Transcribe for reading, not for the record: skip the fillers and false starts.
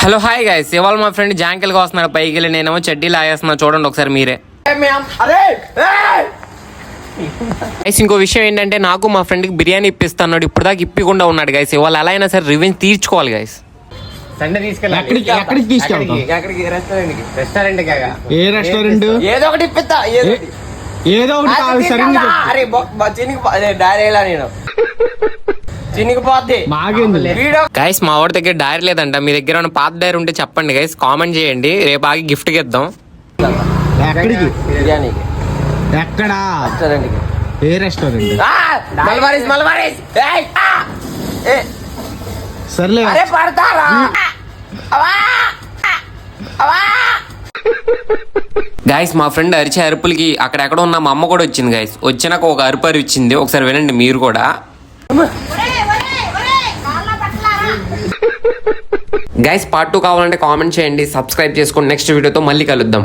Hello hi guys, ఇవాళ మా friend జాంకిల్గా వస్తున్నాడు పైకి వెళ్ళి, నేనేమో చెడ్డీ లాగేస్తున్నా. చూడండి ఒకసారి మీరే. గైస్ ఇంకో విషయం ఏంటంటే, నాకు మా ఫ్రెండ్కి బిర్యానీ ఇప్పిస్తున్నాడు, ఇప్పుడు దాకా ఇప్పకుండా ఉన్నాడు గైస్. ఇవాళ ఎలా అయినా సరే రివెంజ్ తీర్చుకోవాలి గైస్. సండే తీసుకెళ్ళి ఎక్కడికి తీసుకెళ్తాం? రెస్టారెంట్ ఏ రెస్టారెంట్? ఏదో ఒకటి ఇప్పిస్తా, ఏదో ఒకటి కాదు, సరిగ్గా చెప్పు. అరే డైరీలా నేను చినిగిపోద్ది. గైస్ మా వాడి దగ్గర డైరీ లేదంట, మీ దగ్గర ఉన్న పాత డైరీ ఉంటే చెప్పండి గైస్, కామెంట్ చేయండి, రేపు ఆగి గిఫ్ట్కి ఇద్దాం. ఎక్కడికి? బిర్యానీకి. ఎక్కడా? రెస్టారెంట్కి. ఏ రెస్టారెంట్? మల్బారీస్. సర్లే. అరే పడతారా? గైస్ మా ఫ్రెండ్ అరిచే అరుపులకి అక్కడెక్కడ ఉన్న మా అమ్మ కూడా వచ్చింది గైస్. వచ్చినాక ఒక అరుపు అరిచింది, ఒకసారి వినండి మీరు కూడా. గైస్ పార్ట్ 2 కావాలంటే కామెంట్ చేయండి, సబ్స్క్రైబ్ చేసుకోండి. నెక్స్ట్ వీడియోతో మళ్ళీ కలుద్దాం.